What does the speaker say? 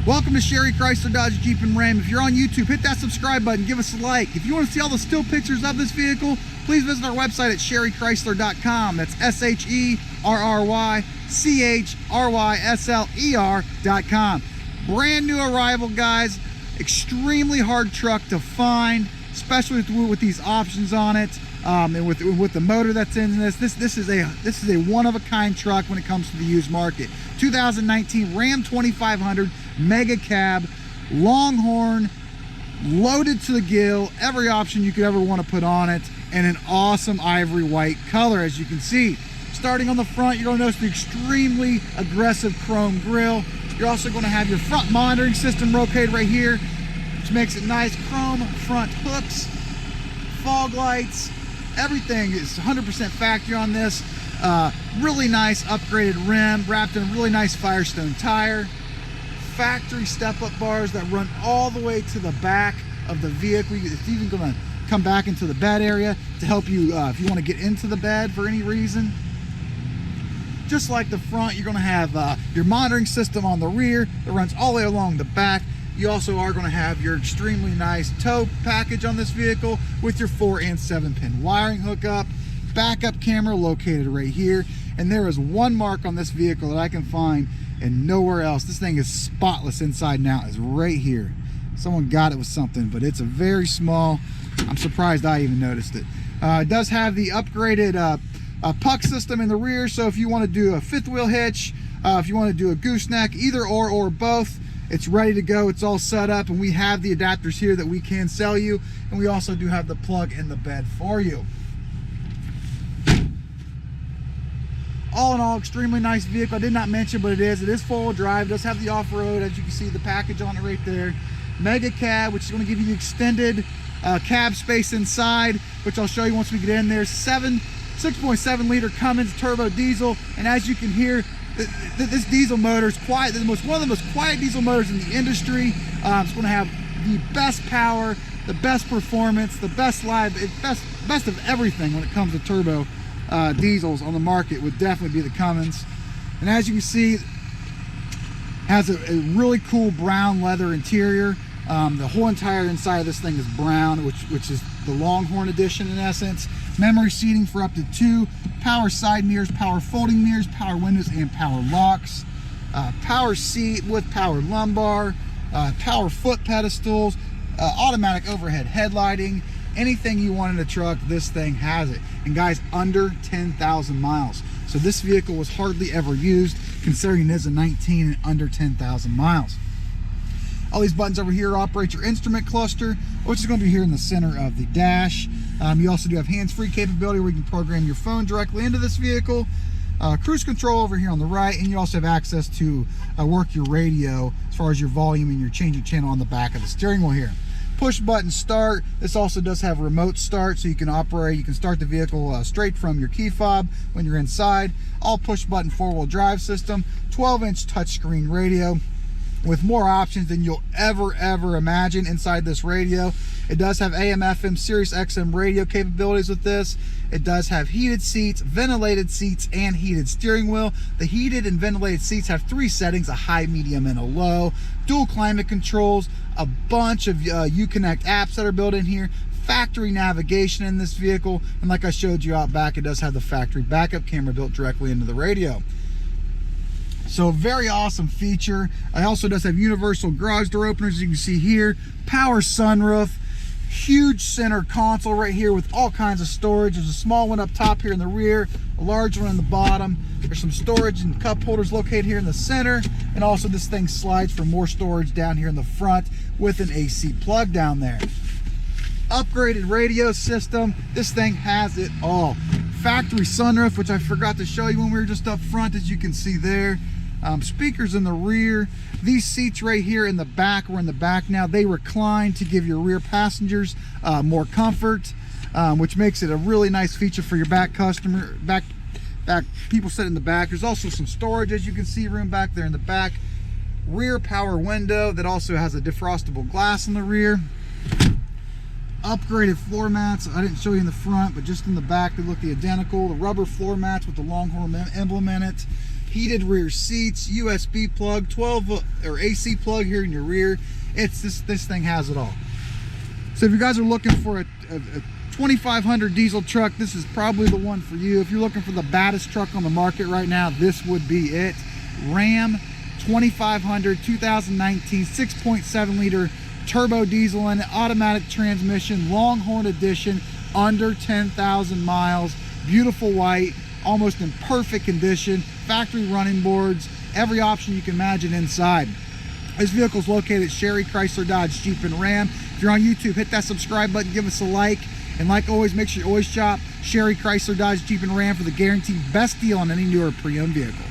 Welcome to Sherry Chrysler Dodge Jeep and Ram. If you're on YouTube, hit that subscribe button, give us a like. If you want to see all the still pictures of this vehicle, please visit our website at sherrychrysler.com. That's SHERRYCHRYSLER.com. Brand new arrival, guys. Extremely hard truck to find, especially with these options on it, and with the motor that's in this. This is a one-of-a-kind truck when it comes to the used market. 2019 Ram 2500 Mega Cab, Longhorn, loaded to the gill, every option you could ever want to put on it, and an awesome ivory white color, as you can see. Starting on the front, you're going to notice the extremely aggressive chrome grille. You're also going to have your front monitoring system located right here, which makes it nice. Chrome front hooks, fog lights, everything is 100% factory on this. Really nice upgraded rim, wrapped in a really nice Firestone tire. Factory step-up bars that run all the way to the back of the vehicle. It's even going to come back into the bed area to help you if you want to get into the bed for any reason. Just like the front, you're going to have your monitoring system on the rear that runs all the way along the back. You also are going to have your extremely nice tow package on this vehicle with your 4 and 7 pin wiring hookup. Backup camera located right here, and there is one mark on this vehicle that I can find and nowhere else. This thing is spotless inside and out. Is right here. Someone got it with something, but it's a very small. I'm surprised I even noticed it. It does have the upgraded puck system in the rear, so if you want to do a 5th wheel hitch, if you want to do a gooseneck, either or both, it's ready to go. It's all set up, and we have the adapters here that we can sell you, and we also do have the plug in the bed for you. All in all, extremely nice vehicle. I did not mention, but it is four-wheel drive. It does have the off-road, as you can see, the package on it right there. Mega cab, which is going to give you the extended cab space inside, which I'll show you once we get in there. 6.7 liter Cummins turbo diesel, and as you can hear, this diesel motor is quiet. One of the most quiet diesel motors in the industry. It's going to have the best power, the best performance, the best best of everything when it comes to turbo diesels on the market. Would definitely be the Cummins. And as you can see, has a really cool brown leather interior. The whole entire inside of this thing is brown, which is the Longhorn edition in essence. Memory seating for up to 2, power side mirrors, power folding mirrors, power windows, and power locks. Power seat with power lumbar, power foot pedestals, automatic overhead headlighting. Anything you want in a truck, this thing has it. And guys, under 10,000 miles. So this vehicle was hardly ever used, considering it is a 19 and under 10,000 miles. All these buttons over here operate your instrument cluster, which is going to be here in the center of the dash. You also do have hands-free capability where you can program your phone directly into this vehicle. Cruise control over here on the right, and you also have access to work your radio as far as your volume and your changing channel on the back of the steering wheel here. Push button start. This also does have remote start, so you can start the vehicle straight from your key fob when you're inside. All push button 4-wheel drive system, 12-inch touchscreen radio with more options than you'll ever imagine inside this radio. It does have AM, FM, Sirius XM radio capabilities with this. It does have heated seats, ventilated seats, and heated steering wheel. The heated and ventilated seats have 3 settings, a high, medium, and a low. Dual climate controls, a bunch of Uconnect apps that are built in here. Factory navigation in this vehicle, and like I showed you out back, it does have the factory backup camera built directly into the radio. So very awesome feature. It also does have universal garage door openers, as you can see here. Power sunroof. Huge center console right here with all kinds of storage. There's a small one up top here in the rear, a large one in the bottom. There's some storage and cup holders located here in the center, and also this thing slides for more storage down here in the front with an AC plug down there. Upgraded radio system. This thing has it all. Factory sunroof, which I forgot to show you when we were just up front, as you can see there. Speakers in the rear. These seats right here in the back, we're in the back now, they recline to give your rear passengers more comfort, which makes it a really nice feature for your back people sitting in the back. There's also some storage, as you can see, room back there in the back. Rear power window that also has a defrostable glass in the rear. Upgraded floor mats. I didn't show you in the front, but just in the back they look identical. The rubber floor mats with the Longhorn emblem in it. heated rear seats, USB plug, 12 or AC plug here in your rear. It's this thing has it all. So if you guys are looking for a 2500 diesel truck, this is probably the one for you. If you're looking for the baddest truck on the market right now, this would be it. Ram 2500 2019 6.7 liter turbo diesel and automatic transmission, Longhorn edition, under 10,000 miles, beautiful white, almost in perfect condition, factory running boards, every option you can imagine inside. This vehicle is located at Sherry Chrysler Dodge Jeep and Ram. If you're on YouTube, hit that subscribe button, give us a like, and like always, make sure you always shop Sherry Chrysler Dodge Jeep and Ram for the guaranteed best deal on any newer pre-owned vehicle.